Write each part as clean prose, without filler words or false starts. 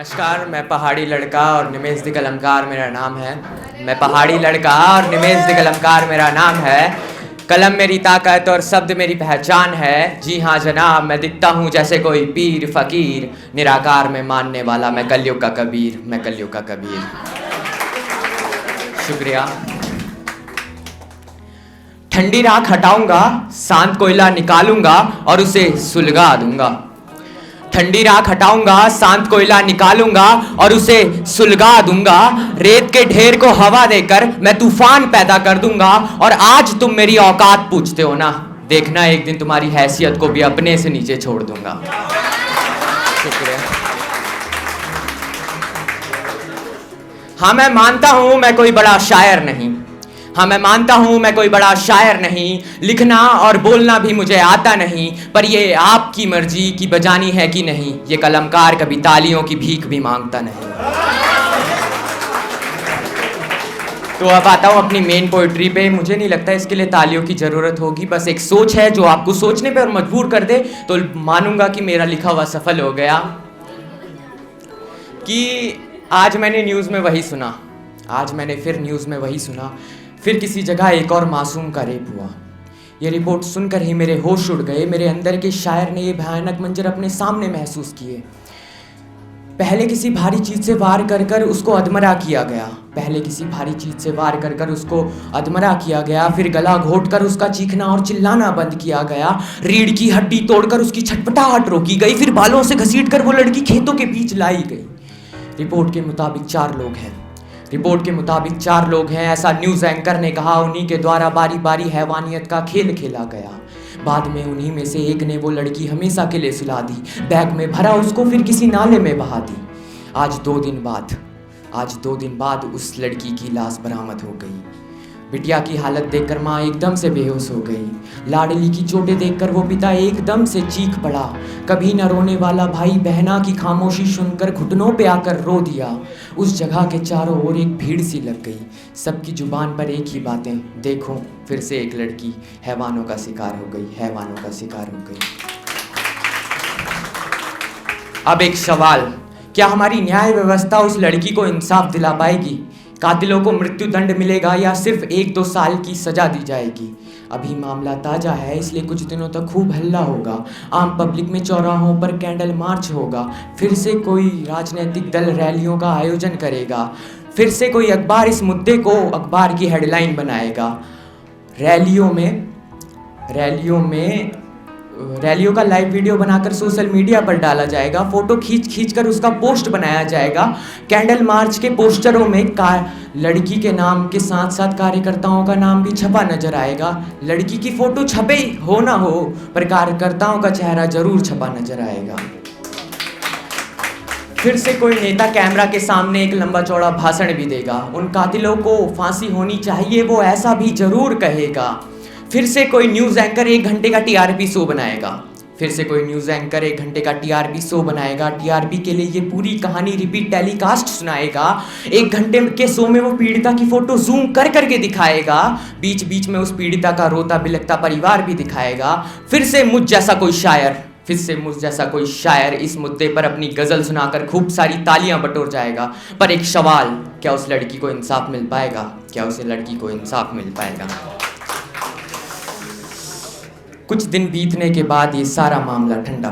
नमस्कार, मैं पहाड़ी लड़का और निमेश द कलमकार मेरा नाम है। मैं पहाड़ी लड़का और निमेश द कलमकार मेरा नाम है। कलम मेरी ताकत और शब्द मेरी पहचान है। जी हाँ जनाब, मैं दिखता हूँ जैसे कोई पीर फकीर, निराकार में मानने वाला मैं कलयुग का कबीर, मैं कलयुग का कबीर। शुक्रिया। ठंडी राख हटाऊंगा, शांत कोयला निकालूंगा और उसे सुलगा दूंगा। ठंडी राख हटाऊंगा, शांत कोयला निकालूंगा और उसे सुलगा दूंगा। रेत के ढेर को हवा देकर मैं तूफान पैदा कर दूंगा। और आज तुम मेरी औकात पूछते हो ना, देखना एक दिन तुम्हारी हैसियत को भी अपने से नीचे छोड़ दूंगा। शुक्रिया। हाँ मैं मानता हूं मैं कोई बड़ा शायर नहीं। हाँ मैं मानता हूं मैं कोई बड़ा शायर नहीं। लिखना और बोलना भी मुझे आता नहीं। पर ये आपकी मर्जी कि बजानी है कि नहीं। ये कलमकार कभी तालियों की भीख भी मांगता नहीं। तो अब आता हूं अपनी मेन पोइट्री पे। मुझे नहीं लगता इसके लिए तालियों की जरूरत होगी। बस एक सोच है जो आपको सोचने पे और मजबूर कर दे तो मानूंगा कि मेरा लिखा हुआ सफल हो गया। कि आज मैंने न्यूज़ में वही सुना, आज मैंने फिर न्यूज़ में वही सुना, फिर किसी जगह एक और मासूम का रेप हुआ। ये रिपोर्ट सुनकर ही मेरे होश उड़ गए। मेरे अंदर के शायर ने ये भयानक मंजर अपने सामने महसूस किए। पहले किसी भारी चीज़ से वार कर कर उसको अधमरा किया गया। पहले किसी भारी चीज़ से वार कर कर उसको अधमरा किया गया। फिर गला घोट कर उसका चीखना और चिल्लाना बंद किया गया। रीढ़ की हड्डी तोड़कर उसकी छटपटाहट रोकी गई। फिर बालों से घसीट कर वो लड़की खेतों के बीच लाई गई। रिपोर्ट के मुताबिक 4 लोग हैं। रिपोर्ट के मुताबिक 4 लोग हैं, ऐसा न्यूज़ एंकर ने कहा। उन्हीं के द्वारा बारी बारी हैवानियत का खेल खेला गया। बाद में उन्हीं में से एक ने वो लड़की हमेशा के लिए सुला दी, बैग में भरा उसको, फिर किसी नाले में बहा दी। आज 2 दिन बाद उस लड़की की लाश बरामद हो गई। बिटिया की हालत देखकर माँ एकदम से बेहोश हो गई। लाडली की चोटें देखकर वो पिता एकदम से चीख पड़ा। कभी न रोने वाला भाई बहना की खामोशी सुनकर घुटनों पे आकर रो दिया। उस जगह के चारों ओर एक भीड़ सी लग गई। सबकी जुबान पर एक ही बातें, देखो फिर से एक लड़की हैवानों का शिकार हो गई, हैवानों का शिकार हो गई। अब एक सवाल, क्या हमारी न्याय व्यवस्था उस लड़की को इंसाफ दिला पाएगी? कातिलों को मृत्यु दंड मिलेगा या सिर्फ 1-2 साल की सजा दी जाएगी? अभी मामला ताज़ा है, इसलिए कुछ दिनों तक खूब हल्ला होगा। आम पब्लिक में चौराहों पर कैंडल मार्च होगा। फिर से कोई राजनीतिक दल रैलियों का आयोजन करेगा। फिर से कोई अखबार इस मुद्दे को अखबार की हेडलाइन बनाएगा। रैलियों का लाइव वीडियो बनाकर सोशल मीडिया पर डाला जाएगा। फोटो खींच कर उसका पोस्ट बनाया जाएगा। कैंडल मार्च के पोस्टरों में लड़की के नाम के साथ साथ कार्यकर्ताओं का नाम भी छपा नजर आएगा। लड़की की फोटो छपे हो ना हो, पर कार्यकर्ताओं का चेहरा जरूर छपा नजर आएगा। फिर से कोई नेता कैमरा के सामने एक लंबा चौड़ा भाषण भी देगा। उन कातिलों को फांसी होनी चाहिए, वो ऐसा भी जरूर कहेगा। फिर से कोई न्यूज़ एंकर 1 घंटे का टीआरपी शो बनाएगा। टीआरपी के लिए ये पूरी कहानी रिपीट टेलीकास्ट सुनाएगा। 1 घंटे के शो में वो पीड़िता की फोटो जूम कर करके दिखाएगा। बीच बीच में उस पीड़िता का रोता बिलखता परिवार भी दिखाएगा। फिर से मुझ जैसा कोई शायर इस मुद्दे पर अपनी गजल सुनाकर खूब सारी तालियां बटोर जाएगा। पर एक सवाल, क्या उस लड़की को इंसाफ मिल पाएगा? कुछ दिन बीतने के बाद ये सारा मामला ठंडा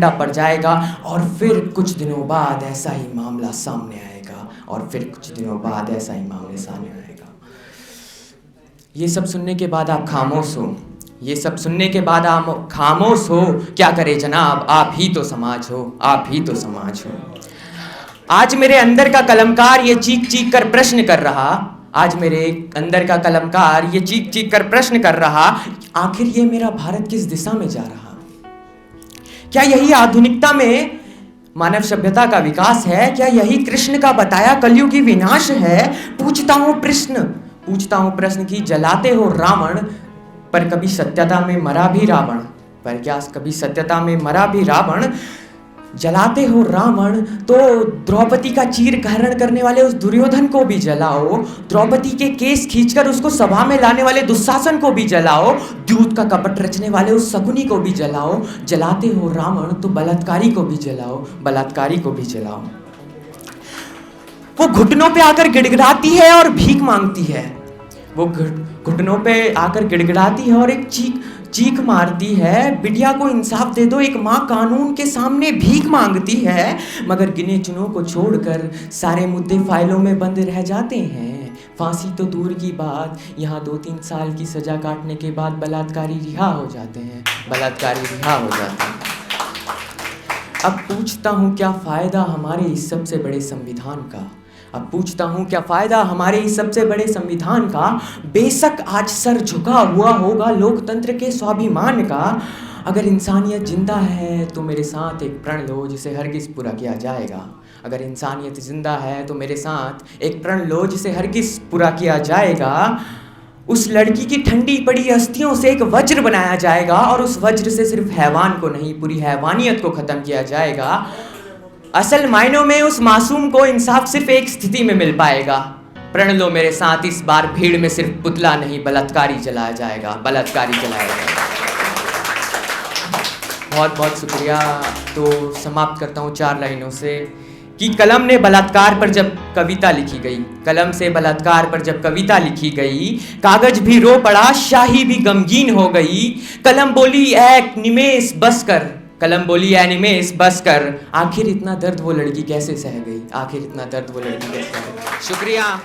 पड़ जाएगा। और फिर कुछ दिनों बाद ऐसा ही मामला सामने आएगा। ये सब सुनने के बाद आप खामोश हो। क्या करे जनाब, आप ही तो समाज हो। आज मेरे अंदर का कलमकार ये चीख चीख कर प्रश्न कर रहा, आखिर ये मेरा भारत किस दिशा में जा रहा? क्या यही आधुनिकता में मानव सभ्यता का विकास है? क्या यही कृष्ण का बताया कलयुगी विनाश है? पूछता हूं प्रश्न की जलाते हो रावण, पर कभी सत्यता में मरा भी रावण? जलाते हो रावण तो द्रौपदी का चीरहरण करने वाले उस दुर्योधन को भी जलाओ, द्रौपदी के केस खींचकर उसको सभा में लाने वाले दुशासन को भी जलाओ, द्यूत का कपट रचने वाले उस शकुनी को भी जलाओ। जलाते हो रावण तो बलात्कारी को भी जलाओ, बलात्कारी को भी जलाओ। वो घुटनों पे आकर गिड़गिड़ाती है और भीख मांगती है, वो घुटनों पे आकर गिड़गिड़ाती है और एक चीख मारती है, बिटिया को इंसाफ दे दो। एक माँ कानून के सामने भीख मांगती है, मगर गिने चुनों को छोड़कर सारे मुद्दे फाइलों में बंद रह जाते हैं। फांसी तो दूर की बात, यहाँ 2-3 साल की सजा काटने के बाद बलात्कारी रिहा हो जाते हैं, बलात्कारी रिहा हो जाते हैं। अब पूछता हूँ क्या फ़ायदा हमारे इस सबसे बड़े संविधान का, अब पूछता हूँ क्या फ़ायदा हमारे इस सबसे बड़े संविधान का। बेशक आज सर झुका हुआ होगा लोकतंत्र के स्वाभिमान का, अगर इंसानियत जिंदा है तो मेरे साथ एक प्रण लो जिसे हरगिज़ पूरा किया जाएगा। अगर इंसानियत जिंदा है तो मेरे साथ एक प्रण लो जिसे हरगिज़ पूरा किया जाएगा। उस लड़की की ठंडी पड़ी अस्थियों से एक वज्र बनाया जाएगा और उस वज्र से सिर्फ हैवान को नहीं, पूरी हैवानियत को ख़त्म किया जाएगा। असल मायनों में उस मासूम को इंसाफ सिर्फ एक स्थिति में मिल पाएगा। प्रण लो मेरे साथ, इस बार भीड़ में सिर्फ पुतला नहीं बलात्कारी जलाया जाएगा, बलात्कारी जलाया जाएगा। बहुत बहुत शुक्रिया। तो समाप्त करता हूँ 4 लाइनों से कि कलम ने बलात्कार पर जब कविता लिखी गई, कलम से बलात्कार पर जब कविता लिखी गई, कागज भी रो पड़ा, शाही भी गमगीन हो गई। कलम बोली ऐ निमेष बस कर, कलम बोली ऐ निमेष बस कर। आखिर इतना दर्द वो लड़की कैसे सह गई, आखिर इतना दर्द वो लड़की कैसे सह गई। शुक्रिया।